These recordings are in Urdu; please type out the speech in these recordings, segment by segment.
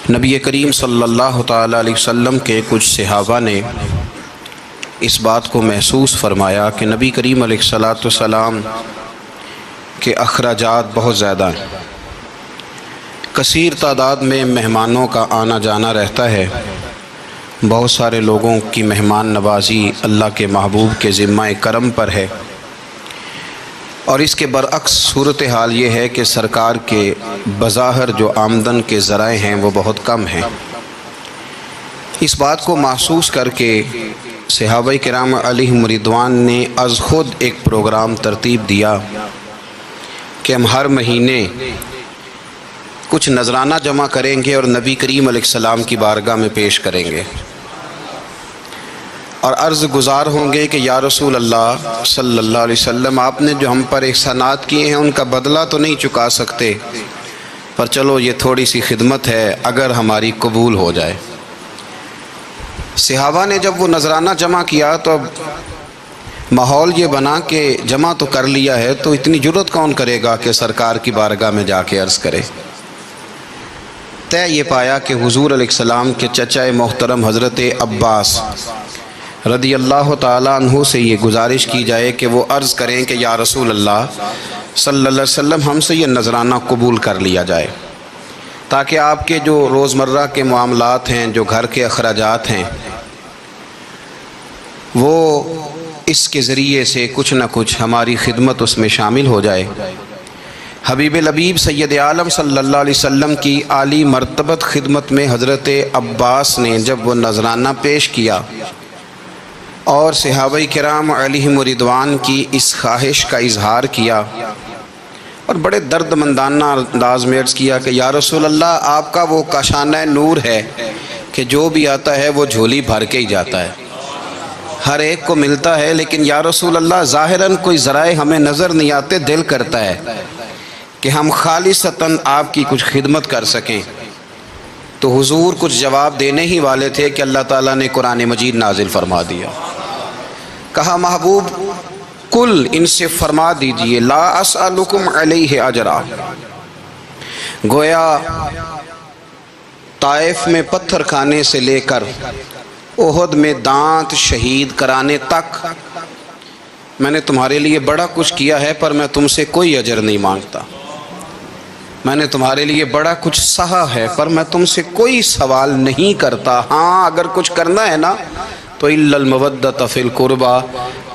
نبی کریم صلی اللہ تعالیٰ علیہ وسلم کے کچھ صحابہ نے اس بات کو محسوس فرمایا کہ نبی کریم علیہ الصلاۃ والسلام کے اخراجات بہت زیادہ ہیں، کثیر تعداد میں مہمانوں کا آنا جانا رہتا ہے، بہت سارے لوگوں کی مہمان نوازی اللہ کے محبوب کے ذمہ کرم پر ہے، اور اس کے برعکس صورتحال یہ ہے کہ سرکار کے بظاہر جو آمدن کے ذرائع ہیں وہ بہت کم ہیں۔ اس بات کو محسوس کر کے صحابہ کرام علیہم رضوان نے از خود ایک پروگرام ترتیب دیا کہ ہم ہر مہینے کچھ نذرانہ جمع کریں گے اور نبی کریم علیہ السلام کی بارگاہ میں پیش کریں گے، اور عرض گزار ہوں گے کہ یا رسول اللہ صلی اللہ علیہ وسلم، آپ نے جو ہم پر احسانات کیے ہیں ان کا بدلہ تو نہیں چکا سکتے، پر چلو یہ تھوڑی سی خدمت ہے اگر ہماری قبول ہو جائے۔ صحابہ نے جب وہ نذرانہ جمع کیا تو اب ماحول یہ بنا کہ جمع تو کر لیا ہے تو اتنی جرت کون کرے گا کہ سرکار کی بارگاہ میں جا کے عرض کرے۔ طے یہ پایا کہ حضور علیہ السلام کے چچا محترم حضرت عباس رضی اللہ تعالیٰ عنہ سے یہ گزارش کی جائے کہ وہ عرض کریں کہ یا رسول اللہ صلی اللہ علیہ وسلم، ہم سے یہ نذرانہ قبول کر لیا جائے، تاکہ آپ کے جو روزمرہ کے معاملات ہیں، جو گھر کے اخراجات ہیں، وہ اس کے ذریعے سے کچھ نہ کچھ ہماری خدمت اس میں شامل ہو جائے۔ حبیب لبیب سید عالم صلی اللہ علیہ وسلم کی عالی مرتبت خدمت میں حضرت عباس نے جب وہ نذرانہ پیش کیا اور صحابہ کرام علیہم رضوان کی اس خواہش کا اظہار کیا اور بڑے درد مندانہ انداز میں عرض کیا کہ یا رسول اللہ، آپ کا وہ کاشانہ نور ہے کہ جو بھی آتا ہے وہ جھولی بھر کے ہی جاتا ہے، ہر ایک کو ملتا ہے، لیکن یا رسول اللہ ظاہراً کوئی ذرائع ہمیں نظر نہیں آتے، دل کرتا ہے کہ ہم خالصتاً آپ کی کچھ خدمت کر سکیں۔ تو حضور کچھ جواب دینے ہی والے تھے کہ اللہ تعالیٰ نے قرآن مجید نازل فرما دیا۔ کہا محبوب کل ان سے فرما دیجئے لا اسألکم علیہ اجرا۔ گویا طائف میں پتھر کھانے سے لے کر احد میں دانت شہید کرانے تک میں نے تمہارے لیے بڑا کچھ کیا ہے، پر میں تم سے کوئی اجر نہیں مانگتا۔ میں نے تمہارے لیے بڑا کچھ سہا ہے، پر میں تم سے کوئی سوال نہیں کرتا۔ ہاں اگر کچھ کرنا ہے نا تو الا المودۃ فی القربى،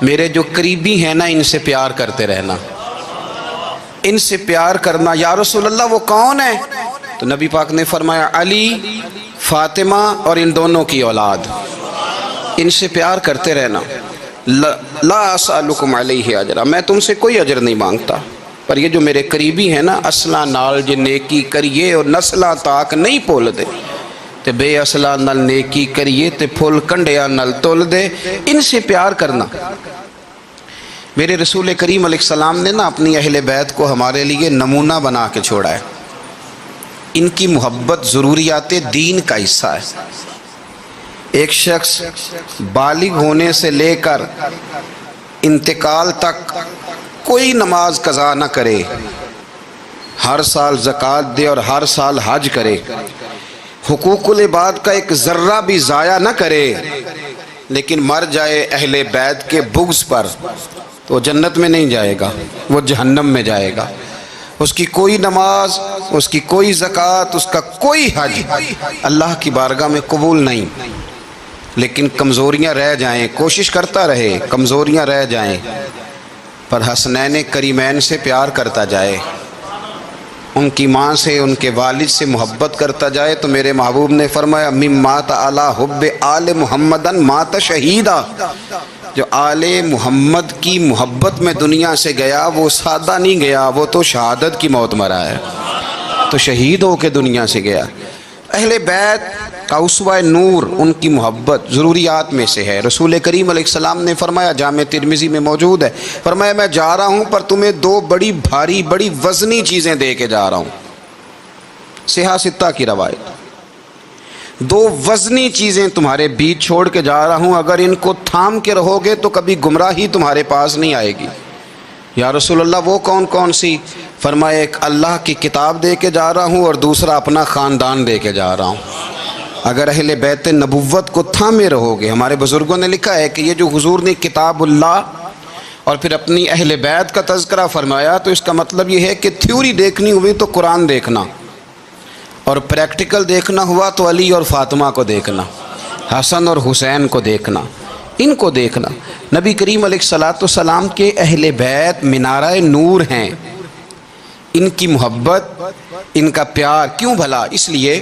میرے جو قریبی ہیں نا ان سے پیار کرتے رہنا، ان سے پیار کرنا۔ یا رسول اللہ وہ کون ہے؟ تو نبی پاک نے فرمایا علی، فاطمہ اور ان دونوں کی اولاد، ان سے پیار کرتے رہنا۔ لا اسألکم علیہ اجرا، میں تم سے کوئی اجر نہیں مانگتا، پر یہ جو میرے قریبی ہیں نا، اصلاں نال جے نیکی کریے اور نسلاں تاک نہیں پول دے، تے بے اصلاں نال نیکی کریے تے پھول کنڈیاں نال تول دے، ان سے پیار کرنا۔ میرے رسول کریم علیہ السلام نے نا اپنی اہل بیت کو ہمارے لیے نمونہ بنا کے چھوڑا ہے۔ ان کی محبت ضروریات دین کا حصہ ہے۔ ایک شخص بالغ ہونے سے لے کر انتقال تک کوئی نماز قضا نہ کرے، ہر سال زکوٰۃ دے اور ہر سال حج کرے، حقوق العباد کا ایک ذرہ بھی ضائع نہ کرے، لیکن مر جائے اہل بیت کے بغض پر، تو وہ جنت میں نہیں جائے گا، وہ جہنم میں جائے گا۔ اس کی کوئی نماز، اس کی کوئی زکوٰۃ، اس کا کوئی حج اللہ کی بارگاہ میں قبول نہیں۔ لیکن کمزوریاں رہ جائیں، کوشش کرتا رہے، کمزوریاں رہ جائیں، پر حسنین کریمین سے پیار کرتا جائے، ان کی ماں سے، ان کے والد سے محبت کرتا جائے، تو میرے محبوب نے فرمایا من مات علی حب آل محمدن مات شہیدا، جو آل محمد کی محبت میں دنیا سے گیا وہ سادہ نہیں گیا، وہ تو شہادت کی موت مرا ہے، تو شہید ہو کے دنیا سے گیا۔ اہل بیت کا اسوہ نور ان کی محبت ضروریات میں سے ہے۔ رسول کریم علیہ السلام نے فرمایا، جامع ترمذی میں موجود ہے، فرمایا میں جا رہا ہوں پر تمہیں دو بڑی بھاری بڑی وزنی چیزیں دے کے جا رہا ہوں۔ صحیح ستہ کی روایت، دو وزنی چیزیں تمہارے بیچ چھوڑ کے جا رہا ہوں، اگر ان کو تھام کے رہو گے تو کبھی گمراہی تمہارے پاس نہیں آئے گی۔ یا رسول اللہ وہ کون کون سی؟ فرمایا ایک اللہ کی کتاب دے کے جا رہا ہوں اور دوسرا اپنا خاندان دے کے جا رہا ہوں۔ اگر اہل بیت نبوت کو تھامے رہو گے، ہمارے بزرگوں نے لکھا ہے کہ یہ جو حضور نے کتاب اللہ اور پھر اپنی اہل بیت کا تذکرہ فرمایا تو اس کا مطلب یہ ہے کہ تھیوری دیکھنی ہوئی تو قرآن دیکھنا، اور پریکٹیکل دیکھنا ہوا تو علی اور فاطمہ کو دیکھنا، حسن اور حسین کو دیکھنا، ان کو دیکھنا۔ نبی کریم علیہ الصلاۃ والسلام کے اہل بیت منارہ نور ہیں، ان کی محبت، ان کا پیار کیوں بھلا؟ اس لیے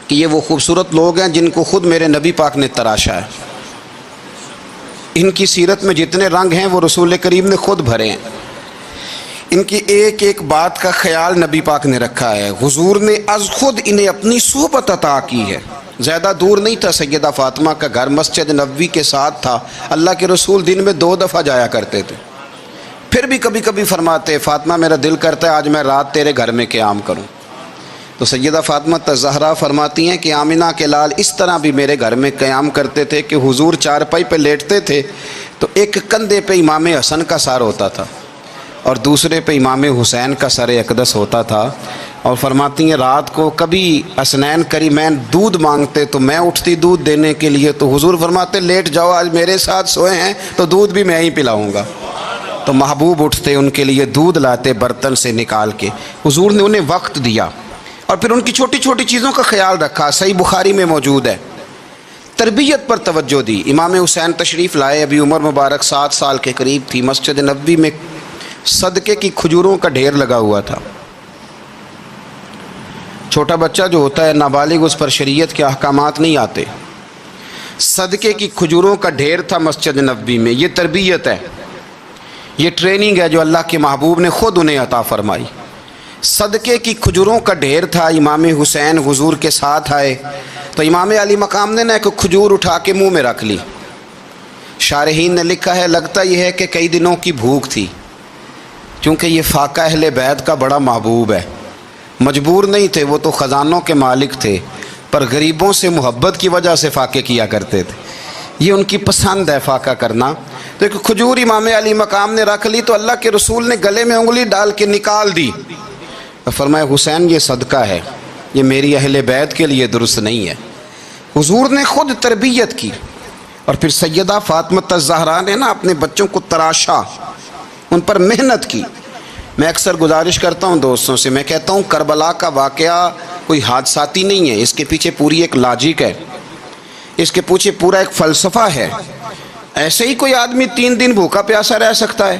کہ یہ وہ خوبصورت لوگ ہیں جن کو خود میرے نبی پاک نے تراشا ہے۔ ان کی سیرت میں جتنے رنگ ہیں وہ رسول کریم نے خود بھرے ہیں۔ ان کی ایک ایک بات کا خیال نبی پاک نے رکھا ہے۔ حضور نے از خود انہیں اپنی صحبت عطا کی ہے۔ زیادہ دور نہیں تھا سیدہ فاطمہ کا گھر، مسجد نبوی کے ساتھ تھا۔ اللہ کے رسول دن میں 2 دفعہ جایا کرتے تھے، پھر بھی کبھی کبھی فرماتے فاطمہ میرا دل کرتا ہے آج میں رات تیرے گھر میں قیام کروں۔ تو سیدہ فاطمہ الزہرا فرماتی ہیں کہ آمنہ کے لال اس طرح بھی میرے گھر میں قیام کرتے تھے کہ حضور چارپائی پہ لیٹتے تھے تو ایک کندھے پہ امام حسن کا سر ہوتا تھا اور دوسرے پہ امام حسین کا سر اقدس ہوتا تھا، اور فرماتی ہیں رات کو کبھی حسنین کریمین دودھ مانگتے تو میں اٹھتی دودھ دینے کے لیے، تو حضور فرماتے لیٹ جاؤ آج میرے ساتھ سوئے ہیں تو دودھ بھی میں ہی پلاؤں گا۔ تو محبوب اٹھتے ان کے لیے دودھ لاتے برتن سے نکال کے، حضور نے انہیں وقت دیا اور پھر ان کی چھوٹی چھوٹی چیزوں کا خیال رکھا۔ صحیح بخاری میں موجود ہے، تربیت پر توجہ دی۔ امام حسین تشریف لائے، ابھی عمر مبارک 7 سال کے قریب تھی، مسجد نبوی میں صدقے کی کھجوروں کا ڈھیر لگا ہوا تھا۔ چھوٹا بچہ جو ہوتا ہے نابالغ، اس پر شریعت کے احکامات نہیں آتے۔ صدقے کی کھجوروں کا ڈھیر تھا مسجد نبوی میں۔ یہ تربیت ہے، یہ ٹریننگ ہے جو اللہ کے محبوب نے خود انہیں عطا فرمائی۔ صدقے کی کھجوروں کا ڈھیر تھا، امام حسین حضور کے ساتھ آئے تو امام علی مقام نے ایک کھجور اٹھا کے منہ میں رکھ لی۔ شارحین نے لکھا ہے لگتا یہ ہے کہ کئی دنوں کی بھوک تھی، کیونکہ یہ فاقہ اہل بیت کا بڑا محبوب ہے۔ مجبور نہیں تھے، وہ تو خزانوں کے مالک تھے، پر غریبوں سے محبت کی وجہ سے فاقے کیا کرتے تھے۔ یہ ان کی پسند ہے فاقہ کرنا۔ تو ایک کھجور امام علی مقام نے رکھ لی تو اللہ کے رسول نے گلے میں انگلی ڈال کے نکال دی، فرمایا حسین یہ صدقہ ہے، یہ میری اہل بیت کے لیے درست نہیں ہے۔ حضور نے خود تربیت کی، اور پھر سیدہ فاطمہ الزہرا نے اپنے بچوں کو تراشا، ان پر محنت کی۔ میں اکثر گزارش کرتا ہوں دوستوں سے، میں کہتا ہوں کربلا کا واقعہ کوئی حادثاتی نہیں ہے، اس کے پیچھے پوری ایک لاجک ہے، اس کے پیچھے پورا ایک فلسفہ ہے۔ ایسے ہی کوئی آدمی 3 دن بھوکا پیاسا رہ سکتا ہے؟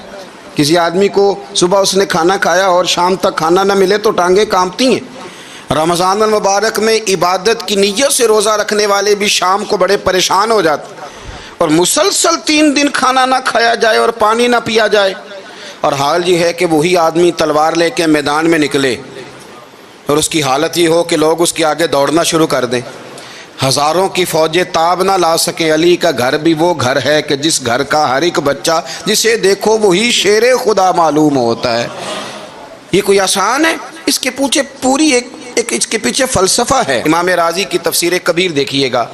کسی آدمی کو صبح اس نے کھانا کھایا اور شام تک کھانا نہ ملے تو ٹانگیں کانپتی ہیں۔ رمضان المبارک میں عبادت کی نیت سے روزہ رکھنے والے بھی شام کو بڑے پریشان ہو جاتے، اور مسلسل 3 دن کھانا نہ کھایا جائے اور پانی نہ پیا جائے، اور حال یہ ہے کہ وہی آدمی تلوار لے کے میدان میں نکلے اور اس کی حالت یہ ہو کہ لوگ اس کے آگے دوڑنا شروع کر دیں، ہزاروں کی فوجیں تاب نہ لا سکیں۔ علی کا گھر بھی وہ گھر ہے کہ جس گھر کا ہر ایک بچہ جسے دیکھو وہی شیر خدا معلوم ہوتا ہے۔ یہ کوئی آسان ہے؟ اس کے پیچھے پوری ایک اس کے پیچھے فلسفہ ہے۔ امام راضی کی تفسیر کبیر دیکھیے گا،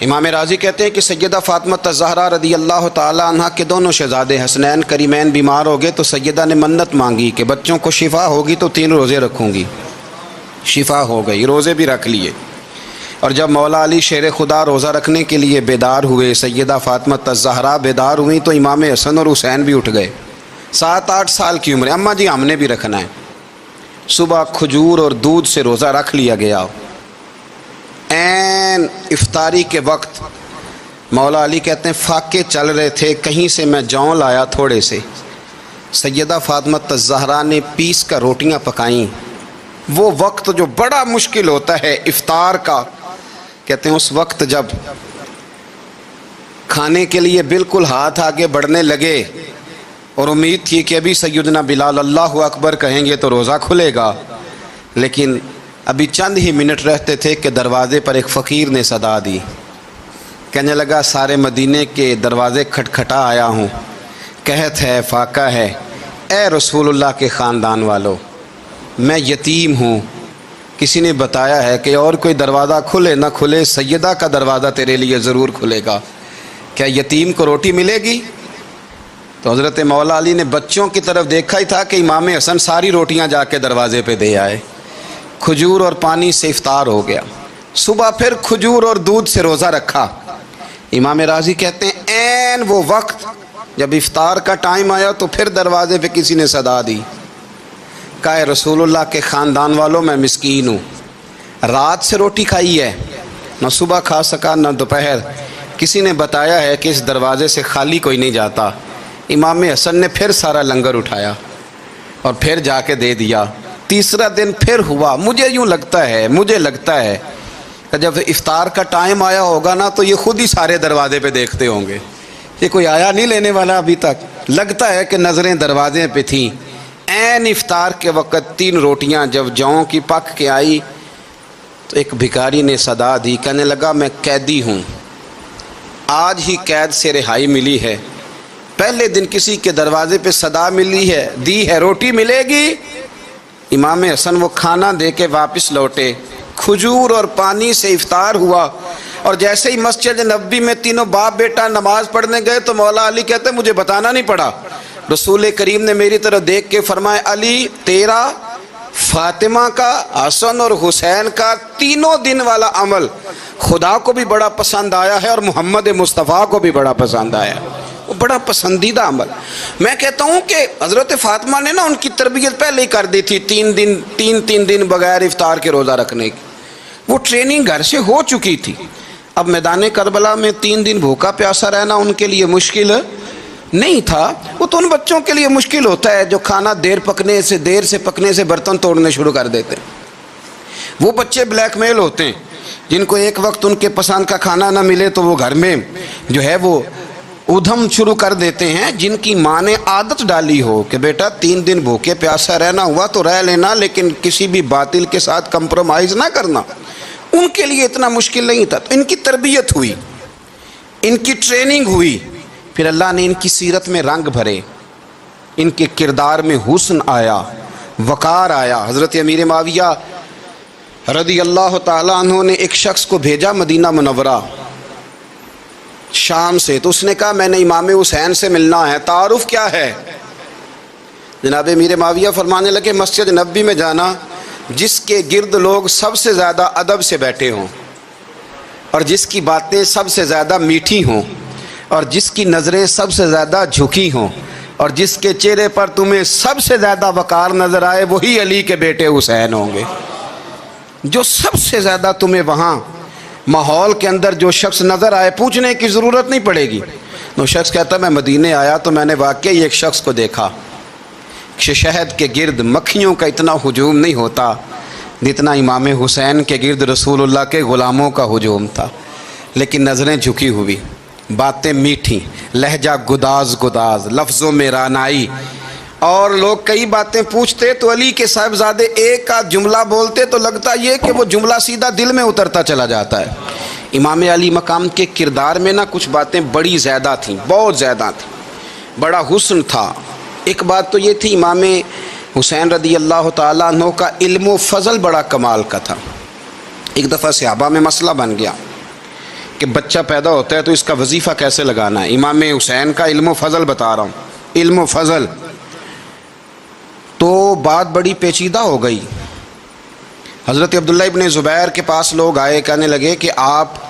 امام راضی کہتے ہیں کہ سیدہ فاطمہ الزہرا رضی اللہ تعالی عنہ کے دونوں شہزادے حسنین کریمین بیمار ہو گئے تو سیدہ نے منت مانگی کہ بچوں کو شفا ہوگی تو 3 روزے رکھوں گی۔ شفا ہو گئی، روزے بھی رکھ لیے، اور جب مولا علی شیر خدا روزہ رکھنے کے لیے بیدار ہوئے، سیدہ فاطمہ الزہرا بیدار ہوئیں تو امام حسن اور حسین بھی اٹھ گئے، 7-8 سال کی عمر۔ اماں جی ہم نے بھی رکھنا ہے۔ صبح کھجور اور دودھ سے روزہ رکھ لیا گیا۔ عین افطاری کے وقت مولا علی کہتے ہیں فاقے چل رہے تھے، کہیں سے میں جون لایا تھوڑے سے، سیدہ فاطمہ الزہرا نے پیس کر روٹیاں پکائیں۔ وہ وقت جو بڑا مشکل ہوتا ہے افطار کا، کہتے ہیں اس وقت جب کھانے کے لیے بالکل ہاتھ آگے بڑھنے لگے اور امید تھی کہ ابھی سیدنا بلال اللہ اکبر کہیں گے تو روزہ کھلے گا، لیکن ابھی چند ہی منٹ رہتے تھے کہ دروازے پر ایک فقیر نے صدا دی، کہنے لگا سارے مدینے کے دروازے کھٹکھٹا آیا ہوں، قحط ہے، فاقہ ہے، اے رسول اللہ کے خاندان والو میں یتیم ہوں، کسی نے بتایا ہے کہ اور کوئی دروازہ کھلے نہ کھلے سیدہ کا دروازہ تیرے لیے ضرور کھلے گا، کیا یتیم کو روٹی ملے گی؟ تو حضرت مولا علی نے بچوں کی طرف دیکھا ہی تھا کہ امام حسن ساری روٹیاں جا کے دروازے پہ دے آئے، کھجور اور پانی سے افطار ہو گیا، صبح پھر کھجور اور دودھ سے روزہ رکھا۔ امام راضی کہتے ہیں عین وہ وقت جب افطار کا ٹائم آیا تو پھر دروازے پہ کسی نے صدا دی، کہا اے رسول اللہ کے خاندان والوں، میں مسکین ہوں، رات سے روٹی کھائی ہے، نہ صبح کھا سکا نہ دوپہر، کسی نے بتایا ہے کہ اس دروازے سے خالی کوئی نہیں جاتا۔ امام حسن نے پھر سارا لنگر اٹھایا اور پھر جا کے دے دیا۔ تیسرا دن پھر ہوا، مجھے لگتا ہے کہ جب افطار کا ٹائم آیا ہوگا نا تو یہ خود ہی سارے دروازے پہ دیکھتے ہوں گے، یہ کوئی آیا نہیں لینے والا ابھی تک۔ لگتا ہے کہ نظریں دروازے پہ تھیں۔ عین افطار کے وقت 3 روٹیاں جب جاؤں کی پک کے آئی تو ایک بھکاری نے صدا دی، کہنے لگا میں قیدی ہوں، آج ہی قید سے رہائی ملی ہے، پہلے دن کسی کے دروازے پہ صدا دی ہے روٹی ملے گی۔ امام حسن وہ کھانا دے کے واپس لوٹے، کھجور اور پانی سے افطار ہوا، اور جیسے ہی مسجد نبوی میں تینوں باپ بیٹا نماز پڑھنے گئے تو مولا علی کہتے مجھے بتانا نہیں پڑا، رسول کریم نے میری طرف دیکھ کے فرمایا علی تیرا، فاطمہ کا، حسن اور حسین کا 3 دن والا عمل خدا کو بھی بڑا پسند آیا ہے اور محمد مصطفیٰ کو بھی بڑا پسند آیا ہے، وہ بڑا پسندیدہ عمل۔ میں کہتا ہوں کہ حضرت فاطمہ نے نا ان کی تربیت پہلے ہی کر دی تھی، 3 دن بغیر افطار کے روزہ رکھنے کی، وہ ٹریننگ گھر سے ہو چکی تھی۔ اب میدان کربلا میں 3 دن بھوکا پیاسا رہنا ان کے لیے مشکل نہیں تھا، وہ تو ان بچوں کے لیے مشکل ہوتا ہے جو کھانا دیر سے پکنے سے برتن توڑنے شروع کر دیتے ہیں۔ وہ بچے بلیک میل ہوتے ہیں جن کو ایک وقت ان کے پسند کا کھانا نہ ملے تو وہ گھر میں جو ہے وہ ادھم شروع کر دیتے ہیں، جن کی ماں نے عادت ڈالی ہو کہ بیٹا 3 دن بھوکے پیاسا رہنا ہوا تو رہ لینا، لیکن کسی بھی باطل کے ساتھ کمپرومائز نہ کرنا، ان کے لیے اتنا مشکل نہیں تھا۔ تو ان کی تربیت ہوئی، ان کی ٹریننگ ہوئی، پھر اللہ نے ان کی سیرت میں رنگ بھرے، ان کے کردار میں حسن آیا، وقار آیا۔ حضرت امیر معاویہ رضی اللہ تعالیٰ عنہ نے ایک شخص کو بھیجا مدینہ منورہ شام سے، تو اس نے کہا میں نے امام حسین سے ملنا ہے، تعارف کیا ہے؟ جناب امیر معاویہ فرمانے لگے مسجد نبوی میں جانا جس کے گرد لوگ سب سے زیادہ ادب سے بیٹھے ہوں اور جس کی باتیں سب سے زیادہ میٹھی ہوں اور جس کی نظریں سب سے زیادہ جھکی ہوں اور جس کے چہرے پر تمہیں سب سے زیادہ وقار نظر آئے، وہی علی کے بیٹے حسین ہوں گے۔ جو سب سے زیادہ تمہیں وہاں ماحول کے اندر جو شخص نظر آئے، پوچھنے کی ضرورت نہیں پڑے گی۔ وہ شخص کہتا میں مدینے آیا تو میں نے واقعی ایک شخص کو دیکھا، شہد کے گرد مکھیوں کا اتنا ہجوم نہیں ہوتا جتنا امام حسین کے گرد رسول اللہ کے غلاموں کا ہجوم تھا، لیکن نظریں جھکی ہوئی، باتیں میٹھی، لہجہ گداز لفظوں میں رانائی، اور لوگ کئی باتیں پوچھتے تو علی کے صاحبزادے ایک آدھ جملہ بولتے تو لگتا یہ کہ وہ جملہ سیدھا دل میں اترتا چلا جاتا ہے۔ امام علی مقام کے کردار میں نا کچھ باتیں بڑی زیادہ تھیں، بہت زیادہ تھیں، بڑا حسن تھا۔ ایک بات تو یہ تھی امام حسین رضی اللہ تعالیٰ عنہ کا علم و فضل بڑا کمال کا تھا۔ ایک دفعہ صحابہ میں مسئلہ بن گیا کہ بچہ پیدا ہوتا ہے تو اس کا وظیفہ کیسے لگانا ہے۔ امام حسین کا علم و فضل بتا رہا ہوں، علم و فضل، تو بات بڑی پیچیدہ ہو گئی۔ حضرت عبداللہ ابن زبیر کے پاس لوگ آئے، کہنے لگے کہ آپ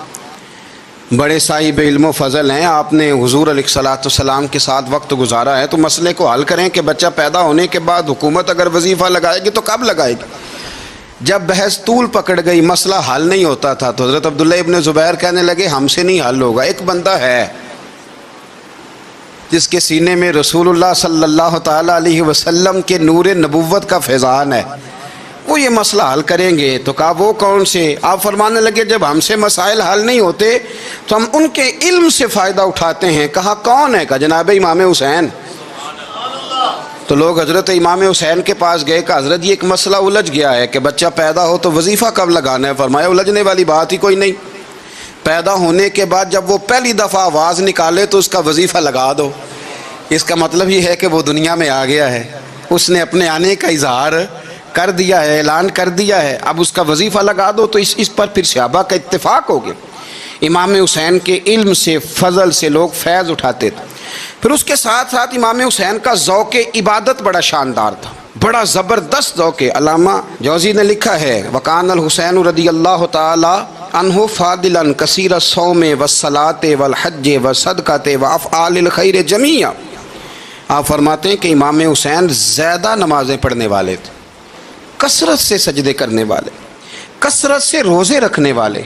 بڑے صاحب علم و فضل ہیں، آپ نے حضور علیہ الصلوۃ والسلام کے ساتھ وقت گزارا ہے، تو مسئلے کو حل کریں کہ بچہ پیدا ہونے کے بعد حکومت اگر وظیفہ لگائے گی تو کب لگائے گی۔ جب بحث طول پکڑ گئی، مسئلہ حل نہیں ہوتا تھا، تو حضرت عبداللہ ابن زبیر کہنے لگے ہم سے نہیں حل ہوگا، ایک بندہ ہے جس کے سینے میں رسول اللہ صلی اللہ تعالیٰ علیہ وسلم کے نور نبوت کا فیضان ہے، وہ یہ مسئلہ حل کریں گے۔ تو کہا وہ کون سے؟ آپ فرمانے لگے جب ہم سے مسائل حل نہیں ہوتے تو ہم ان کے علم سے فائدہ اٹھاتے ہیں۔ کہا کون ہے؟ کہا جناب امام حسین۔ تو لوگ حضرت امام حسین کے پاس گئے، کہ حضرت یہ ایک مسئلہ الجھ گیا ہے کہ بچہ پیدا ہو تو وظیفہ کب لگانا ہے؟ فرمایا الجھنے والی بات ہی کوئی نہیں، پیدا ہونے کے بعد جب وہ پہلی دفعہ آواز نکالے تو اس کا وظیفہ لگا دو۔ اس کا مطلب یہ ہے کہ وہ دنیا میں آ گیا ہے، اس نے اپنے آنے کا اظہار کر دیا ہے، اعلان کر دیا ہے، اب اس کا وظیفہ لگا دو۔ تو اس پر پھر صحابہ کا اتفاق ہو گیا۔ امام حسین کے علم سے، فضل سے لوگ فیض اٹھاتے تھے۔ پھر اس کے ساتھ ساتھ امام حسین کا ذوق عبادت بڑا شاندار تھا، بڑا زبردست ذوق۔ علامہ جوزی نے لکھا ہے وکان الحسین رضی اللہ تعالی عنہ فاضلا کثیر الصوم والصلاۃ والحج والصدقۃ وافعال الخیر جمیعا۔ آپ فرماتے ہیں کہ امام حسین زیادہ نمازیں پڑھنے والے تھے، کثرت سے سجدے کرنے والے، کثرت سے روزے رکھنے والے،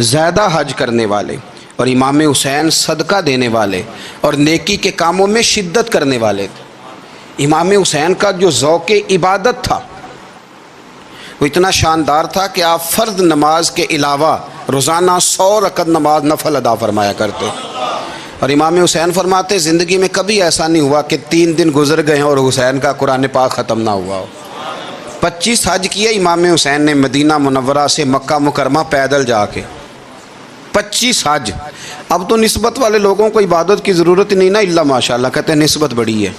زیادہ حج کرنے والے، اور امام حسین صدقہ دینے والے اور نیکی کے کاموں میں شدت کرنے والے تھے۔ امام حسین کا جو ذوق عبادت تھا وہ اتنا شاندار تھا کہ آپ فرض نماز کے علاوہ روزانہ 100 رکعت نماز نفل ادا فرمایا کرتے، اور امام حسین فرماتے زندگی میں کبھی ایسا نہیں ہوا کہ 3 دن گزر گئے ہیں اور حسین کا قرآن پاک ختم نہ ہوا ہو۔ 25 حج کیے امام حسین نے مدینہ منورہ سے مکہ مکرمہ پیدل جا کے، 25 حج۔ اب تو نسبت والے لوگوں کو عبادت کی ضرورت نہیں نا، اللہ ماشاءاللہ کہتے ہیں نسبت بڑی ہے۔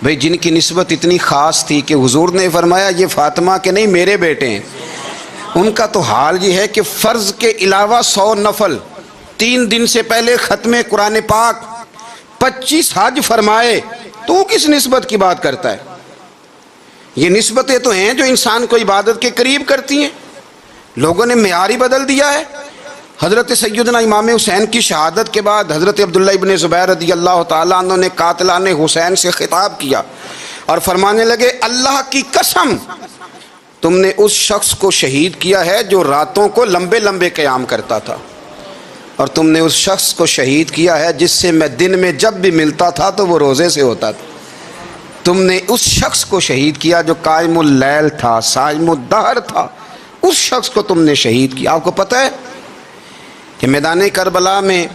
بھئی جن کی نسبت اتنی خاص تھی کہ حضور نے فرمایا یہ فاطمہ کے نہیں میرے بیٹے ہیں، ان کا تو حال یہ ہے کہ فرض کے علاوہ 100 نفل، 3 دن سے پہلے ختم قرآن پاک، 25 حج فرمائے، تو کس نسبت کی بات کرتا ہے؟ یہ نسبتیں تو ہیں جو انسان کو عبادت کے قریب کرتی ہیں۔ لوگوں نے معیار ہی بدل دیا ہے۔ حضرت سیدنا امام حسین کی شہادت کے بعد حضرت عبداللہ ابن زبیر رضی اللہ تعالیٰ عنہ نے قاتلان حسین سے خطاب کیا اور فرمانے لگے اللہ کی قسم تم نے اس شخص کو شہید کیا ہے جو راتوں کو لمبے لمبے قیام کرتا تھا، اور تم نے اس شخص کو شہید کیا ہے جس سے میں دن میں جب بھی ملتا تھا تو وہ روزے سے ہوتا تھا۔ تم نے اس شخص کو شہید کیا جو قائم اللیل تھا، صائم الدہر تھا، اس شخص کو تم نے شہید کیا۔ آپ کو پتہ ہے کہ میدان کربلا میں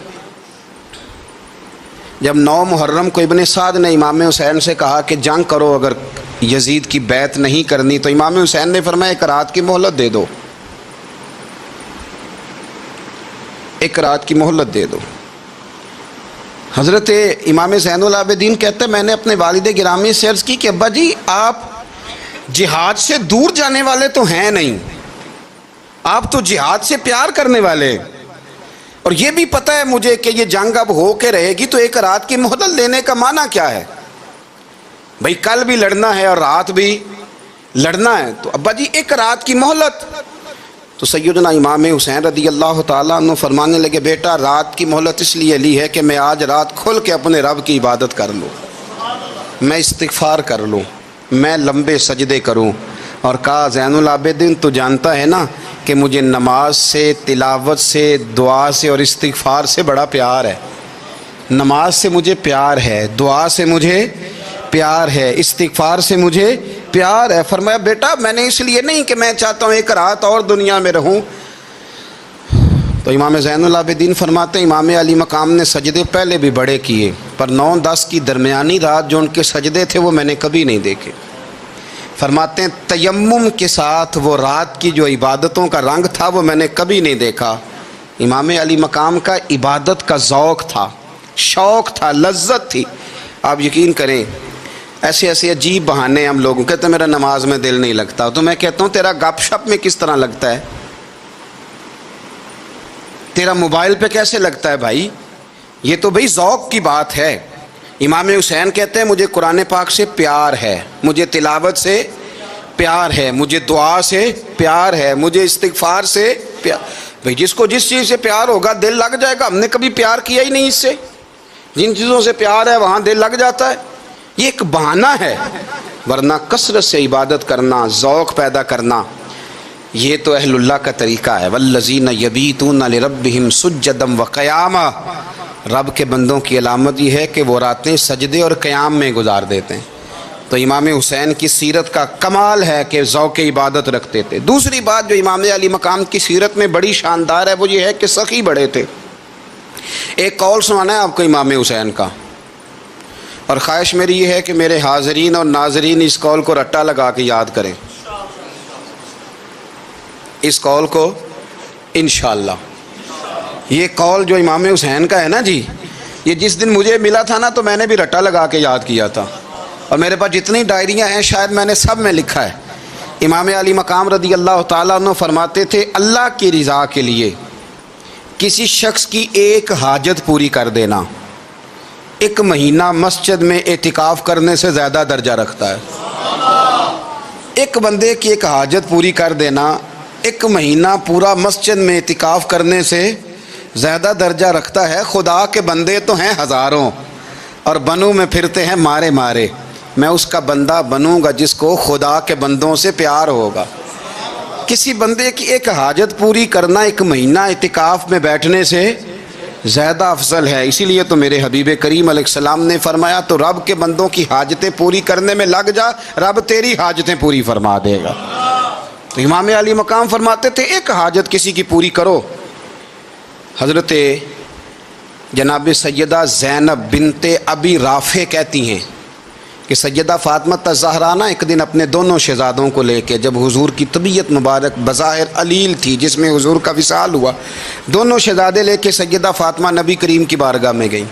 جب 9 محرم کو ابن سعد نے امام حسین سے کہا کہ جنگ کرو اگر یزید کی بیعت نہیں کرنی، تو امام حسین نے فرمایا 1 رات کی مہلت دے دو، 1 رات کی مہلت دے دو۔ حضرت امام زین العابدین کہتے ہیں میں نے اپنے والد گرامی سے عرض کی کہ ابا جی آپ جہاد سے دور جانے والے تو ہیں نہیں، آپ تو جہاد سے پیار کرنے والے، اور یہ بھی پتہ ہے مجھے کہ یہ جنگ اب ہو کے رہے گی، تو 1 رات کی مہلت لینے کا معنی کیا ہے؟ بھئی کل بھی لڑنا ہے اور رات بھی لڑنا ہے، تو ابا جی 1 رات کی مہلت۔ تو سیدنا امام حسین رضی اللہ تعالیٰ عنہ فرمانے لگے بیٹا رات کی مہلت اس لیے لی ہے کہ میں آج رات کھل کے اپنے رب کی عبادت کر لوں، میں استغفار کر لوں، میں لمبے سجدے کروں۔ اور کہا زین العابدین تو جانتا ہے نا کہ مجھے نماز سے، تلاوت سے، دعا سے اور استغفار سے بڑا پیار ہے۔ نماز سے مجھے پیار ہے، دعا سے مجھے پیار ہے، استغفار سے مجھے پیار ہے۔ فرمایا بیٹا میں نے اس لیے نہیں کہ میں چاہتا ہوں 1 رات اور دنیا میں رہوں۔ تو امام زین العابدین فرماتے ہیں امام علی مقام نے سجدے پہلے بھی بڑے کیے، پر 9-10 کی درمیانی رات جو ان کے سجدے تھے وہ میں نے کبھی نہیں دیکھے۔ فرماتے ہیں تیمم کے ساتھ وہ رات کی جو عبادتوں کا رنگ تھا وہ میں نے کبھی نہیں دیکھا۔ امام علی مقام کا عبادت کا ذوق تھا، شوق تھا، لذت تھی۔ آپ یقین کریں ایسے ایسے عجیب بہانے ہم لوگوں کہتے ہیں میرا نماز میں دل نہیں لگتا، تو میں کہتا ہوں تیرا گپ شپ میں کس طرح لگتا ہے، تیرا موبائل پہ کیسے لگتا ہے بھائی؟ یہ تو بھائی ذوق کی بات ہے۔ امام حسین کہتے ہیں مجھے قرآن پاک سے پیار ہے، مجھے تلاوت سے پیار ہے، مجھے دعا سے پیار ہے، مجھے استغفار سے پیار۔ بھائی جس کو جس چیز سے پیار ہوگا دل لگ جائے گا۔ ہم نے کبھی پیار کیا ہی نہیں اس سے، جن چیزوں سے پیار ہے وہاں دل لگ جاتا ہے۔ یہ ایک بہانہ ہے، ورنہ کثرت سے عبادت کرنا، ذوق پیدا کرنا، یہ تو اہل اللہ کا طریقہ ہے۔ والذین یبیتون لربہم سجدا وقیاما، رب کے بندوں کی علامت یہ ہے کہ وہ راتیں سجدے اور قیام میں گزار دیتے ہیں۔ تو امام حسین کی سیرت کا کمال ہے کہ ذوق عبادت رکھتے تھے۔ دوسری بات جو امام علی مقام کی سیرت میں بڑی شاندار ہے وہ یہ ہے کہ سخی بڑے تھے۔ ایک قول سنانا ہے آپ کو امام حسین کا، اور خواہش میری یہ ہے کہ میرے حاضرین اور ناظرین اس قول کو رٹا لگا کے یاد کریں، اس قول کو انشاءاللہ۔ یہ قول جو امام حسین کا ہے نا جی، یہ جس دن مجھے ملا تھا نا تو میں نے بھی رٹا لگا کے یاد کیا تھا، اور میرے پاس جتنی ڈائریاں ہیں شاید میں نے سب میں لکھا ہے۔ امام علی مقام رضی اللہ تعالیٰ عنہ فرماتے تھے اللہ کی رضا کے لیے کسی شخص کی ایک حاجت پوری کر دینا، ایک مہینہ مسجد میں اعتکاف کرنے سے زیادہ درجہ رکھتا ہے۔ ایک بندے کی ایک حاجت پوری کر دینا ایک مہینہ پورا مسجد میں اعتکاف کرنے سے زیادہ درجہ رکھتا ہے۔ خدا کے بندے تو ہیں ہزاروں اور بنوں میں پھرتے ہیں مارے مارے، میں اس کا بندہ بنوں گا جس کو خدا کے بندوں سے پیار ہوگا۔ کسی بندے کی ایک حاجت پوری کرنا ایک مہینہ اعتکاف میں بیٹھنے سے زیادہ افضل ہے۔ اسی لیے تو میرے حبیب کریم علیہ السلام نے فرمایا تو رب کے بندوں کی حاجتیں پوری کرنے میں لگ جا، رب تیری حاجتیں پوری فرما دے گا۔ تو امام علی مقام فرماتے تھے ایک حاجت کسی کی پوری کرو۔ حضرت جناب سیدہ زینب بنت ابی رافع کہتی ہیں کہ سیدہ فاطمہ الزہرا ایک دن اپنے دونوں شہزادوں کو لے کے، جب حضور کی طبیعت مبارک بظاہر علیل تھی جس میں حضور کا وصال ہوا، دونوں شہزادے لے کے سیدہ فاطمہ نبی کریم کی بارگاہ میں گئیں،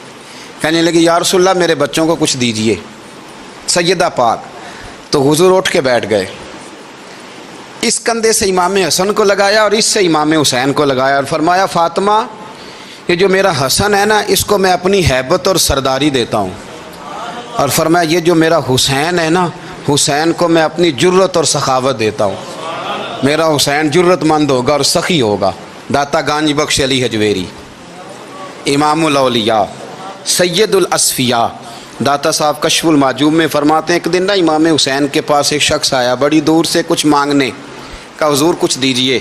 کہنے لگی یا رسول اللہ میرے بچوں کو کچھ دیجئے سیدہ پاک۔ تو حضور اٹھ کے بیٹھ گئے، اس کندھے سے امام حسن کو لگایا اور اس سے امام حسین کو لگایا اور فرمایا فاطمہ یہ جو میرا حسن ہے نا اس کو میں اپنی ہیبت اور سرداری دیتا ہوں، اور فرمایا یہ جو میرا حسین ہے نا حسین کو میں اپنی جرت اور سخاوت دیتا ہوں، میرا حسین جرت مند ہوگا اور سخی ہوگا۔ داتا گانج بخش علی حجویری، امام الاولیاء، سید الاصفیاء، داتا صاحب کشف المعجوب میں فرماتے ہیں ایک دن نا امام حسین کے پاس ایک شخص آیا بڑی دور سے کچھ مانگنے کا، حضور کچھ دیجئے۔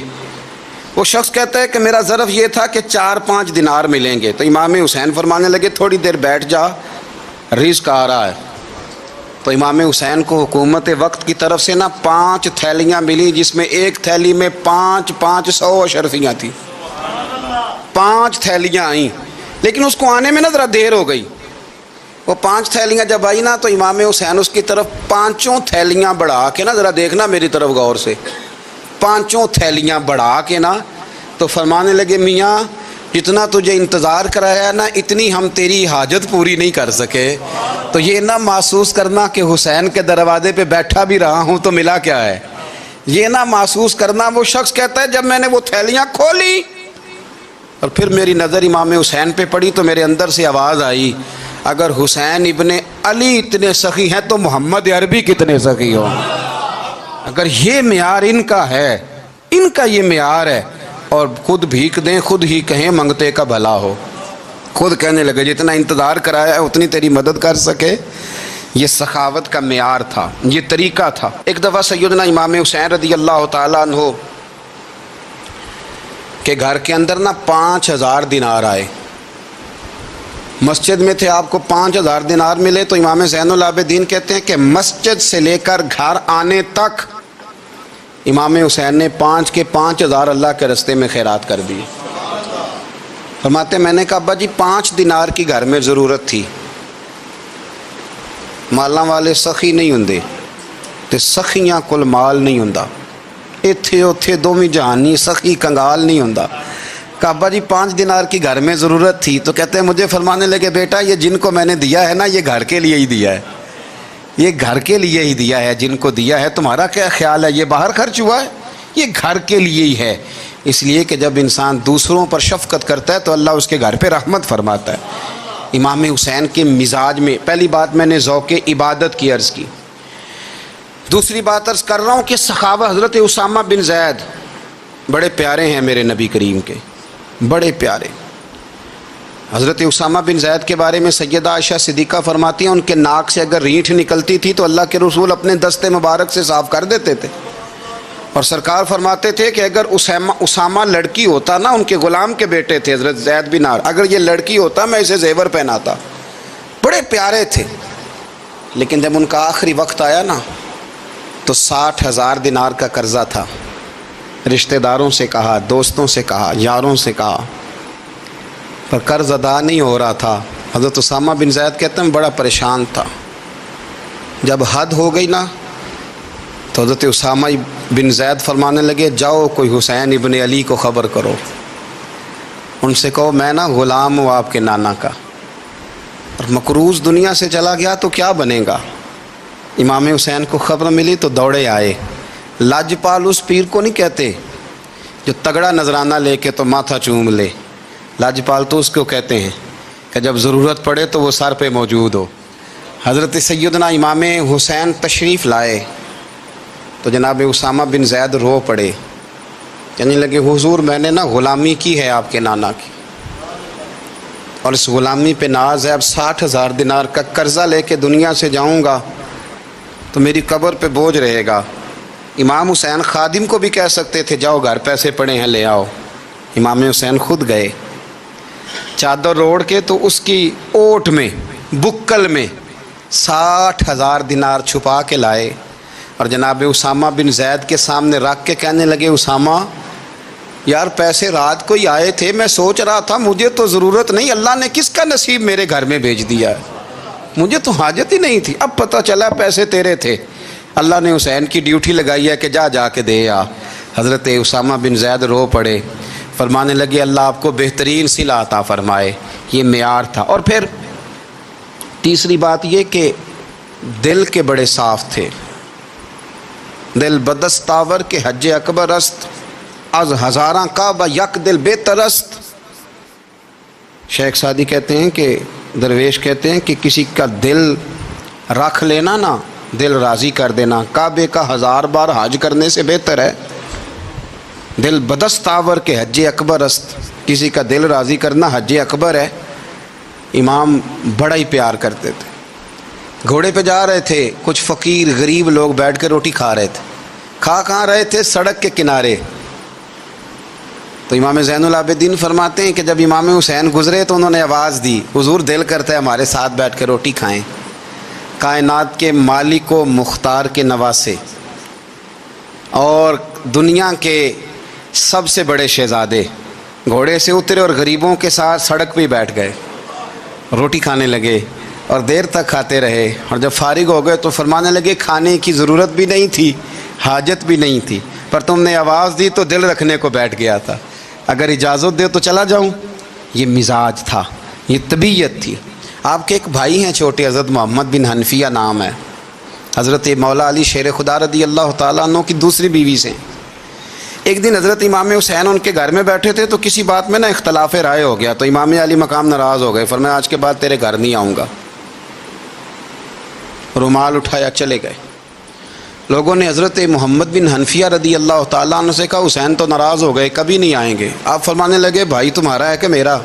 وہ شخص کہتا ہے کہ میرا ظرف یہ تھا کہ 4-5 دینار ملیں گے۔ تو امام حسین فرمانے لگے تھوڑی دیر بیٹھ جا، رزق آ رہا ہے۔ تو امام حسین کو حکومت وقت کی طرف سے نا 5 تھیلیاں ملی جس میں ایک تھیلی میں 500 اشرفیاں تھیں، 5 تھیلیاں آئیں، لیکن اس کو آنے میں نا ذرا دیر ہو گئی۔ وہ 5 تھیلیاں جب آئی نا تو امام حسین اس کی طرف 5 تھیلیاں بڑھا کے نا، ذرا دیکھنا میری طرف غور سے، 5 تھیلیاں بڑھا کے نا تو فرمانے لگے میاں جتنا تجھے انتظار کرایا نا اتنی ہم تیری حاجت پوری نہیں کر سکے۔ تو یہ نہ محسوس کرنا کہ حسین کے دروازے پہ بیٹھا بھی رہا ہوں تو ملا کیا ہے، یہ نہ محسوس کرنا۔ وہ شخص کہتا ہے جب میں نے وہ تھیلیاں کھولی اور پھر میری نظر امام حسین پہ پڑی تو میرے اندر سے آواز آئی اگر حسین ابن علی اتنے سخی ہیں تو محمد عربی کتنے سخی ہوں۔ اگر یہ معیار ان کا ہے، ان کا یہ معیار ہے، اور خود بھیک دیں خود ہی کہیں منگتے کا بھلا ہو، خود کہنے لگے جتنا انتظار کرایا ہے اتنی تیری مدد کر سکے۔ یہ سخاوت کا معیار تھا، یہ طریقہ تھا۔ ایک دفعہ سیدنا امام حسین رضی اللہ تعالیٰ عنہ کے گھر کے اندر نا 5000 دینار آئے، مسجد میں تھے، آپ کو 5000 دینار ملے تو امام زین العابدین کہتے ہیں کہ مسجد سے لے کر گھر آنے تک امام حسین نے 5 کے 5000 اللہ کے رستے میں خیرات کر دی۔ فرماتے میں نے کہا ابا جی 5 دینار کی گھر میں ضرورت تھی، مالاں والے سخی نہیں ہوندے تے سخیاں کل مال نہیں ہوندا، ایتھے اوتھے دوویں جہانی سخی کنگال نہیں ہوندا۔ کہا ابا جی 5 دینار کی گھر میں ضرورت تھی، تو کہتے ہیں مجھے فرمانے لگے بیٹا یہ جن کو میں نے دیا ہے نا یہ گھر کے لیے ہی دیا ہے، یہ گھر کے لیے ہی دیا ہے، جن کو دیا ہے تمہارا کیا خیال ہے یہ باہر خرچ ہوا ہے، یہ گھر کے لیے ہی ہے۔ اس لیے کہ جب انسان دوسروں پر شفقت کرتا ہے تو اللہ اس کے گھر پہ رحمت فرماتا ہے۔ امام حسین کے مزاج میں پہلی بات میں نے ذوق عبادت کی عرض کی، دوسری بات عرض کر رہا ہوں کہ سخاوت حضرت اسامہ بن زید بڑے پیارے ہیں میرے نبی کریم کے، بڑے پیارے۔ حضرت اسامہ بن زید کے بارے میں سیدہ عائشہ صدیقہ فرماتی ہیں ان کے ناک سے اگر رینٹھ نکلتی تھی تو اللہ کے رسول اپنے دستے مبارک سے صاف کر دیتے تھے، اور سرکار فرماتے تھے کہ اگر اسامہ لڑکی ہوتا نا، ان کے غلام کے بیٹے تھے حضرت زید بن عار، اگر یہ لڑکی ہوتا میں اسے زیور پہناتا۔ بڑے پیارے تھے، لیکن جب ان کا آخری وقت آیا نا تو 60,000 دینار کا قرضہ تھا، رشتہ داروں سے کہا، دوستوں سے کہا، یاروں سے کہا، پر قرض ادا نہیں ہو رہا تھا۔ حضرت اسامہ بن زید کہتے ہیں بڑا پریشان تھا۔ جب حد ہو گئی نا تو حضرت اسامہ بن زید فرمانے لگے جاؤ کوئی حسین ابن علی کو خبر کرو، ان سے کہو میں نا غلام ہوں آپ کے نانا کا، اور مقروض دنیا سے چلا گیا تو کیا بنے گا۔ امام حسین کو خبر ملی تو دوڑے آئے۔ لاجپال اس پیر کو نہیں کہتے جو تگڑا نذرانہ لے کے تو ماتھا چوم لے، لاجپال تو اس کو کہتے ہیں کہ جب ضرورت پڑے تو وہ سر پہ موجود ہو۔ حضرت سیدنا امام حسین تشریف لائے تو جناب اسامہ بن زید رو پڑے، کہنے لگے حضور میں نے نا غلامی کی ہے آپ کے نانا کی، اور اس غلامی پہ ناز ہے، اب 60,000 دینار کا قرضہ لے کے دنیا سے جاؤں گا تو میری قبر پہ بوجھ رہے گا۔ امام حسین خادم کو بھی کہہ سکتے تھے جاؤ گھر پیسے پڑے ہیں لے آؤ، امام حسین خود گئے، چادر اوڑھ کے تو اس کی اوٹ میں بکل میں 60,000 دینار چھپا کے لائے اور جناب اسامہ بن زید کے سامنے رکھ کے کہنے لگے اسامہ یار پیسے رات کو ہی آئے تھے، میں سوچ رہا تھا مجھے تو ضرورت نہیں، اللہ نے کس کا نصیب میرے گھر میں بھیج دیا ہے، مجھے تو حاجت ہی نہیں تھی، اب پتہ چلا پیسے تیرے تھے، اللہ نے حسین کی ڈیوٹی لگائی ہے کہ جا کے دے آ۔ حضرت اسامہ بن زید رو پڑے، فرمانے لگے اللہ آپ کو بہترین صلہ عطا فرمائے، یہ معیار تھا۔ اور پھر تیسری بات یہ کہ دل کے بڑے صاف تھے، دل بدستاور کے حج اکبر است، از ہزاراں کعبہ یک دل بہتر است۔ شیخ سعدی کہتے ہیں کہ درویش کہتے ہیں کہ کسی کا دل رکھ لینا نا، دل راضی کر دینا کعبے کا 1000 بار حج کرنے سے بہتر ہے۔ دل بدستاور کے حج اکبر است، کسی کا دل راضی کرنا حج اکبر ہے۔ امام بڑا ہی پیار کرتے تھے، گھوڑے پہ جا رہے تھے، کچھ فقیر غریب لوگ بیٹھ کے روٹی کھا رہے تھے، کہاں رہے تھے؟ سڑک کے کنارے۔ تو امام زین العابدین فرماتے ہیں کہ جب امام حسین گزرے تو انہوں نے آواز دی حضور دل کرتا ہے ہمارے ساتھ بیٹھ کے روٹی کھائیں۔ کائنات کے مالک و مختار کے نواسے اور دنیا کے سب سے بڑے شہزادے گھوڑے سے اترے اور غریبوں کے ساتھ سڑک پہ بیٹھ گئے، روٹی کھانے لگے اور دیر تک کھاتے رہے، اور جب فارغ ہو گئے تو فرمانے لگے کھانے کی ضرورت بھی نہیں تھی، حاجت بھی نہیں تھی، پر تم نے آواز دی تو دل رکھنے کو بیٹھ گیا تھا، اگر اجازت دے تو چلا جاؤں۔ یہ مزاج تھا، یہ طبیعت تھی۔ آپ کے ایک بھائی ہیں چھوٹے، حضرت محمد بن حنفیہ نام ہے، حضرت مولا علی شیر خدا رضی اللہ تعالیٰ عنہ کی دوسری بیوی سے۔ ایک دن حضرت امام حسین ان کے گھر میں بیٹھے تھے تو کسی بات میں نا اختلاف رائے ہو گیا، تو امام علی مقام ناراض ہو گئے، فرمایا آج کے بعد تیرے گھر نہیں آؤں گا، رومال اٹھایا چلے گئے۔ لوگوں نے حضرت محمد بن حنفیہ رضی اللہ تعالیٰ عنہ سے کہا حسین تو ناراض ہو گئے، کبھی نہیں آئیں گے۔ آپ فرمانے لگے بھائی تمہارا ہے کہ میرا؟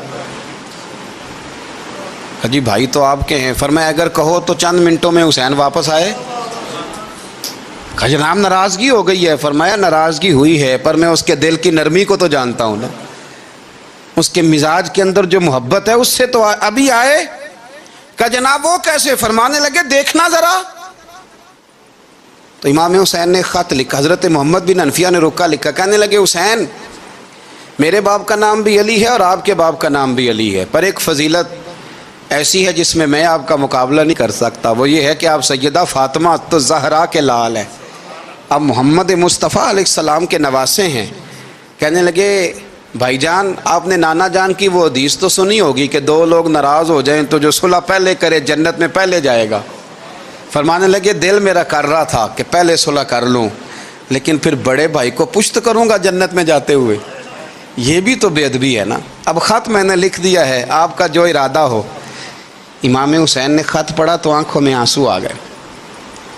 جی بھائی تو آپ کے ہیں۔ فرمایا اگر کہو تو چند منٹوں میں حسین واپس آئے۔ جناب ناراضگی ہو گئی ہے۔ فرمایا ناراضگی ہوئی ہے پر میں اس کے دل کی نرمی کو تو جانتا ہوں نا، اس کے مزاج کے اندر جو محبت ہے اس سے تو ابھی آئے۔ کہ جناب وہ کیسے؟ فرمانے لگے دیکھنا ذرا۔ تو امام حسین نے خط لکھا، حضرت محمد بن حنفیہ نے رکا لکھا، کہنے لگے حسین میرے باپ کا نام بھی علی ہے اور آپ کے باپ کا نام بھی علی ہے، پر ایک فضیلت ایسی ہے جس میں آپ کا مقابلہ نہیں کر سکتا، وہ یہ ہے کہ آپ سیدہ فاطمہ الزہرا کے لال ہیں، اب محمد مصطفیٰ علیہ السلام کے نواسے ہیں۔ کہنے لگے بھائی جان آپ نے نانا جان کی وہ حدیث تو سنی ہوگی کہ دو لوگ ناراض ہو جائیں تو جو صلح پہلے کرے جنت میں پہلے جائے گا۔ فرمانے لگے دل میرا کر رہا تھا کہ پہلے صلح کر لوں، لیکن پھر بڑے بھائی کو پشت کروں گا جنت میں جاتے ہوئے، یہ بھی تو بے ادبی ہے نا۔ اب خط میں نے لکھ دیا ہے، آپ کا جو ارادہ ہو۔ امام حسین نے خط پڑھا تو آنکھوں میں آنسو آ گئے،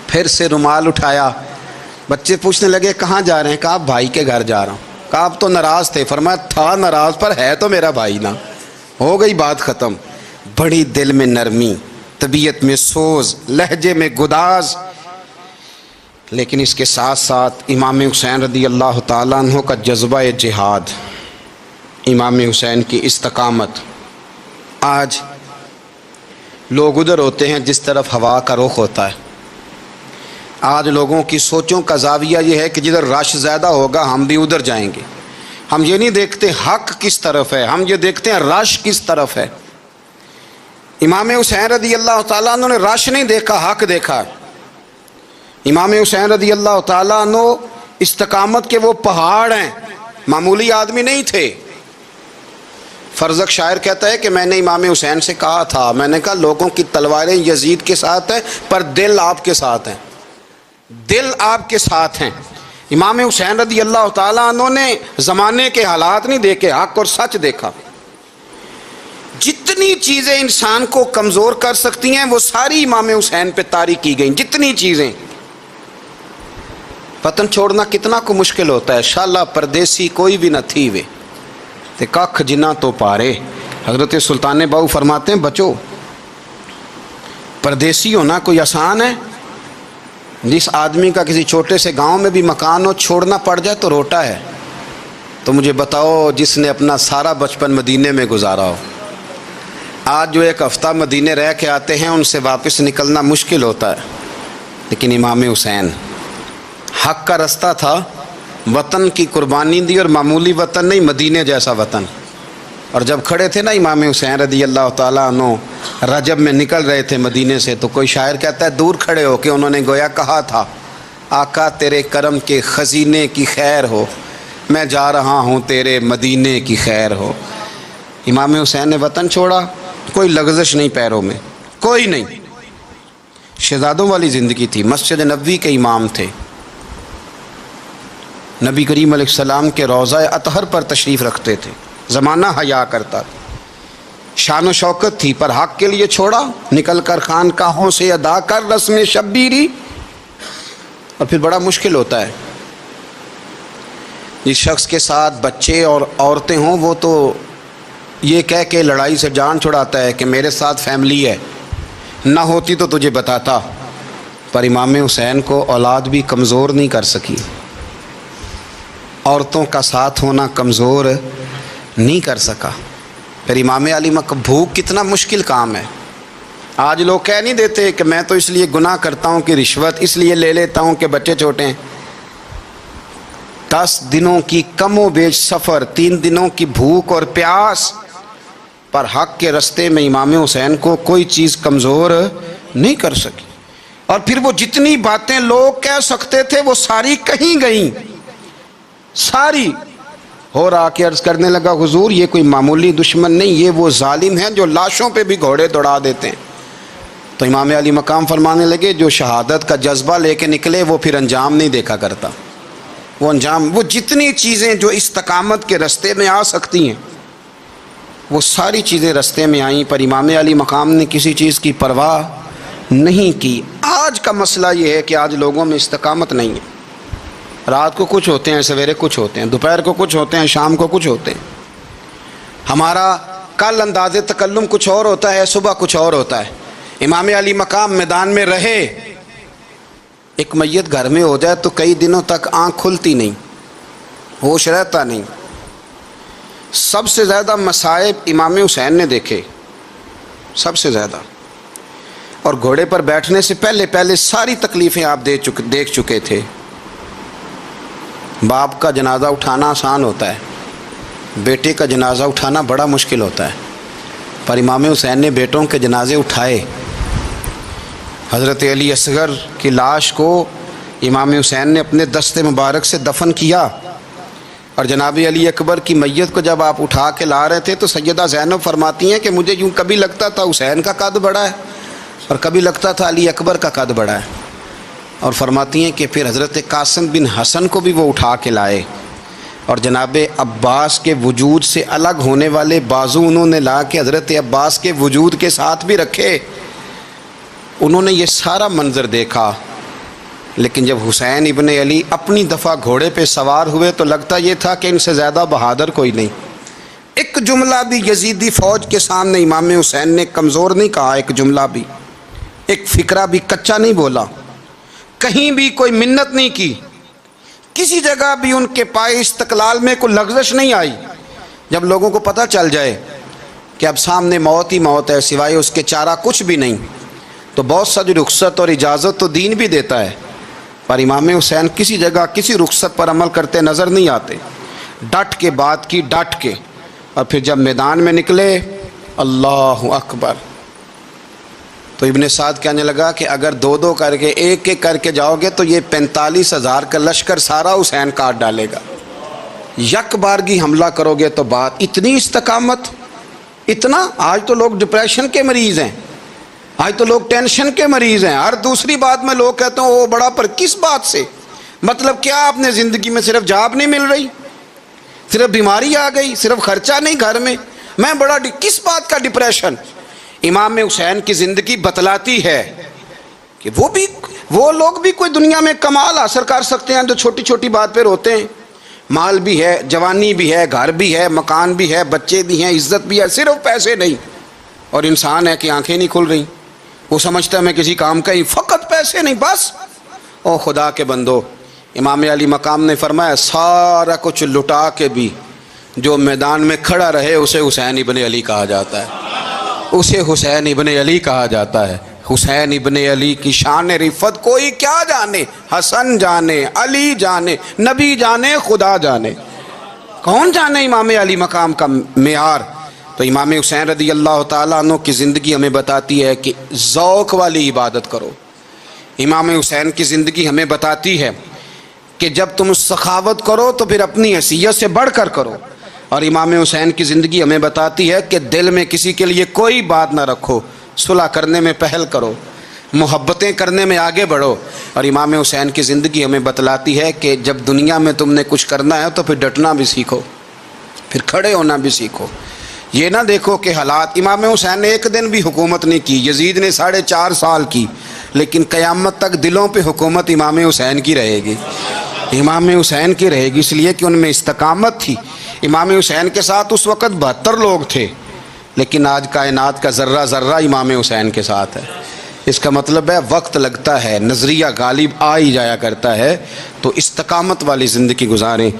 پھر سے رومال اٹھایا، بچے پوچھنے لگے کہاں جا رہے ہیں؟ کہا بھائی کے گھر جا رہا ہوں۔ کہا آپ تو ناراض تھے؟ فرمایا تھا ناراض پر ہے تو میرا بھائی نا، ہو گئی بات ختم۔ بڑی دل میں نرمی، طبیعت میں سوز، لہجے میں گداز، لیکن اس کے ساتھ ساتھ امام حسین رضی اللہ تعالیٰ عنہ کا جذبہ جہاد، امام حسین کی استقامت۔ آج لوگ ادھر ہوتے ہیں جس طرف ہوا کا رخ ہوتا ہے، آج لوگوں کی سوچوں کا زاویہ یہ ہے کہ جدھر رش زیادہ ہوگا ہم بھی ادھر جائیں گے۔ ہم یہ نہیں دیکھتے حق کس طرف ہے، ہم یہ دیکھتے ہیں رش کس طرف ہے۔ امام حسین رضی اللہ تعالیٰ عنہ نے رش نہیں دیکھا، حق دیکھا۔ امام حسین رضی اللہ تعالیٰ عنہ استقامت کے وہ پہاڑ ہیں، معمولی آدمی نہیں تھے۔ فرزق شاعر کہتا ہے کہ میں نے امام حسین سے کہا تھا، میں نے کہا لوگوں کی تلواریں یزید کے ساتھ ہیں پر دل آپ کے ساتھ ہیں، دل آپ کے ساتھ ہیں۔ امام حسین رضی اللہ تعالیٰ عنہ نے زمانے کے حالات نہیں دیکھے، حق اور سچ دیکھا۔ جتنی چیزیں انسان کو کمزور کر سکتی ہیں وہ ساری امام حسین پہ طاری کی گئیں، جتنی چیزیں۔ وطن چھوڑنا کتنا کو مشکل ہوتا ہے، شالا پردیسی کوئی بھی نہ تھی وے تے ککھ جنہ تو پارے۔ حضرت سلطان باؤ فرماتے ہیں بچو، پردیسی ہونا کوئی آسان ہے؟ جس آدمی کا کسی چھوٹے سے گاؤں میں بھی مکان ہو، چھوڑنا پڑ جائے تو روٹا ہے۔ تو مجھے بتاؤ جس نے اپنا سارا بچپن مدینے میں گزارا ہو، آج جو ایک ہفتہ مدینے رہ کے آتے ہیں ان سے واپس نکلنا مشکل ہوتا ہے۔ لیکن امام حسین حق کا رستہ تھا، وطن کی قربانی دی، اور معمولی وطن نہیں، مدینے جیسا وطن۔ اور جب کھڑے تھے نا امام حسین رضی اللہ تعالیٰ عنہ رجب میں نکل رہے تھے مدینے سے، تو کوئی شاعر کہتا ہے دور کھڑے ہو کہ انہوں نے گویا کہا تھا آقا تیرے کرم کے خزینے کی خیر ہو، میں جا رہا ہوں تیرے مدینے کی خیر ہو۔ امام حسین نے وطن چھوڑا، کوئی لغزش نہیں پیروں میں، کوئی نہیں۔ شہزادوں والی زندگی تھی، مسجد نبوی کے امام تھے، نبی کریم علیہ السلام کے روضہ اطہر پر تشریف رکھتے تھے، زمانہ حیا کرتا تھا، شان و شوکت تھی، پر حق کے لیے چھوڑا، نکل کر خانقاہوں سے ادا کر رسم شبیری۔ اور پھر بڑا مشکل ہوتا ہے، جس شخص کے ساتھ بچے اور عورتیں ہوں وہ تو یہ کہہ کے لڑائی سے جان چھڑاتا ہے کہ میرے ساتھ فیملی ہے، نہ ہوتی تو تجھے بتاتا۔ پر امام حسین کو اولاد بھی کمزور نہیں کر سکی، عورتوں کا ساتھ ہونا کمزور نہیں کر سکا۔ پھر امام علی بھوک کتنا مشکل کام ہے۔ آج لوگ کہہ نہیں دیتے کہ میں تو اس لیے گناہ کرتا ہوں کہ رشوت اس لیے لے لیتا ہوں کہ بچے چھوٹے ہیں۔ 10 دنوں کی کم و بیش سفر، 3 دنوں کی بھوک اور پیاس، پر حق کے رستے میں امام حسین کو کوئی چیز کمزور نہیں کر سکی۔ اور پھر وہ جتنی باتیں لوگ کہہ سکتے تھے وہ ساری کہیں گئیں، ساری۔ اور آ کے عرض کرنے لگا حضور یہ کوئی معمولی دشمن نہیں، یہ وہ ظالم ہیں جو لاشوں پہ بھی گھوڑے دوڑا دیتے ہیں۔ تو امام علی مقام فرمانے لگے جو شہادت کا جذبہ لے کے نکلے وہ پھر انجام نہیں دیکھا کرتا۔ وہ انجام، وہ جتنی چیزیں جو استقامت کے رستے میں آ سکتی ہیں وہ ساری چیزیں رستے میں آئیں، پر امام علی مقام نے کسی چیز کی پرواہ نہیں کی۔ آج کا مسئلہ یہ ہے کہ آج لوگوں میں استقامت نہیں ہے، رات کو کچھ ہوتے ہیں، سویرے کچھ ہوتے ہیں، دوپہر کو کچھ ہوتے ہیں، شام کو کچھ ہوتے ہیں۔ ہمارا کل انداز تکلم کچھ اور ہوتا ہے، صبح کچھ اور ہوتا ہے۔ امام علی مقام میدان میں رہے، ایک میت گھر میں ہو جائے تو کئی دنوں تک آنکھ کھلتی نہیں، ہوش رہتا نہیں۔ سب سے زیادہ مصائب امام حسین نے دیکھے، سب سے زیادہ۔ اور گھوڑے پر بیٹھنے سے پہلے ساری تکلیفیں آپ دیکھ چکے تھے۔ باپ کا جنازہ اٹھانا آسان ہوتا ہے، بیٹے کا جنازہ اٹھانا بڑا مشکل ہوتا ہے، پر امام حسین نے بیٹوں کے جنازے اٹھائے۔ حضرت علی اصغر کی لاش کو امام حسین نے اپنے دست مبارک سے دفن کیا، اور جناب علی اکبر کی میت کو جب آپ اٹھا کے لا رہے تھے تو سیدہ زینب فرماتی ہیں کہ مجھے یوں کبھی لگتا تھا حسین کا قد بڑا ہے اور کبھی لگتا تھا علی اکبر کا قد بڑا ہے۔ اور فرماتی ہیں کہ پھر حضرت قاسم بن حسن کو بھی وہ اٹھا کے لائے، اور جناب عباس کے وجود سے الگ ہونے والے بازو انہوں نے لا کے حضرت عباس کے وجود کے ساتھ بھی رکھے۔ انہوں نے یہ سارا منظر دیکھا، لیکن جب حسین ابن علی اپنی دفعہ گھوڑے پہ سوار ہوئے تو لگتا یہ تھا کہ ان سے زیادہ بہادر کوئی نہیں۔ ایک جملہ بھی یزیدی فوج کے سامنے امام حسین نے کمزور نہیں کہا، ایک جملہ بھی، ایک فکرہ بھی کچا نہیں بولا، کہیں بھی کوئی منت نہیں کی، کسی جگہ بھی ان کے پائے استقلال میں کوئی لغزش نہیں آئی۔ جب لوگوں کو پتہ چل جائے کہ اب سامنے موت ہی موت ہے، سوائے اس کے چارہ کچھ بھی نہیں، تو بہت ساری رخصت اور اجازت تو دین بھی دیتا ہے، پر امام حسین کسی جگہ کسی رخصت پر عمل کرتے نظر نہیں آتے، ڈٹ کے بات کی، ڈٹ کے۔ اور پھر جب میدان میں نکلے، اللہ اکبر، تو ابن سعد کہنے لگا کہ اگر 2 کر کے ایک کر کے جاؤ گے تو یہ 45,000 کا لشکر سارا حسین کاٹ ڈالے گا، یک بارگی حملہ کرو گے تو بات۔ اتنی استقامت، اتنا۔ آج تو لوگ ڈپریشن کے مریض ہیں، آج تو لوگ ٹینشن کے مریض ہیں، ہر دوسری بات میں لوگ کہتے ہیں وہ بڑا، پر کس بات سے؟ مطلب کیا آپ نے زندگی میں صرف جاب نہیں مل رہی، صرف بیماری آ گئی، صرف خرچہ نہیں گھر میں، میں بڑا کس بات کا ڈپریشن؟ امام حسین کی زندگی بتلاتی ہے کہ وہ لوگ بھی کوئی دنیا میں کمال حاصل کر سکتے ہیں جو چھوٹی چھوٹی بات پہ روتے ہیں. مال بھی ہے، جوانی بھی ہے، گھر بھی ہے، مکان بھی ہے، بچے بھی ہیں، عزت بھی ہے، صرف پیسے نہیں. اور انسان ہے کہ آنکھیں نہیں کھل رہی، وہ سمجھتا ہے میں کسی کام کا ہی، فقط پیسے نہیں بس. او خدا کے بندو، امام علی مقام نے فرمایا سارا کچھ لٹا کے بھی جو میدان میں کھڑا رہے اسے حسین ابن علی کہا جاتا ہے، اسے حسین ابن علی کہا جاتا ہے. حسین ابن علی کی شان رفت کوئی کیا جانے، حسن جانے، علی جانے، نبی جانے، خدا جانے، کون جانے امام علی مقام کا معیار. تو امام حسین رضی اللہ تعالیٰ عنہ کی زندگی ہمیں بتاتی ہے کہ ذوق والی عبادت کرو. امام حسین کی زندگی ہمیں بتاتی ہے کہ جب تم سخاوت کرو تو پھر اپنی حیثیت سے بڑھ کر کرو. اور امام حسین کی زندگی ہمیں بتاتی ہے کہ دل میں کسی کے لیے کوئی بات نہ رکھو، صلح کرنے میں پہل کرو، محبتیں کرنے میں آگے بڑھو. اور امام حسین کی زندگی ہمیں بتلاتی ہے کہ جب دنیا میں تم نے کچھ کرنا ہے تو پھر ڈٹنا بھی سیکھو، پھر کھڑے ہونا بھی سیکھو. یہ نہ دیکھو کہ حالات، امام حسین نے ایک دن بھی حکومت نہیں کی، یزید نے 4.5 سال کی، لیکن قیامت تک دلوں پہ حکومت امام حسین کی رہے گی، امام حسین کی رہے گی، اس لیے کہ ان میں استقامت تھی. امام حسین کے ساتھ اس وقت 72 لوگ تھے، لیکن آج کائنات کا ذرہ ذرہ امام حسین کے ساتھ ہے. اس کا مطلب ہے وقت لگتا ہے، نظریہ غالب آ ہی جایا کرتا ہے. تو استقامت والی زندگی گزاریں.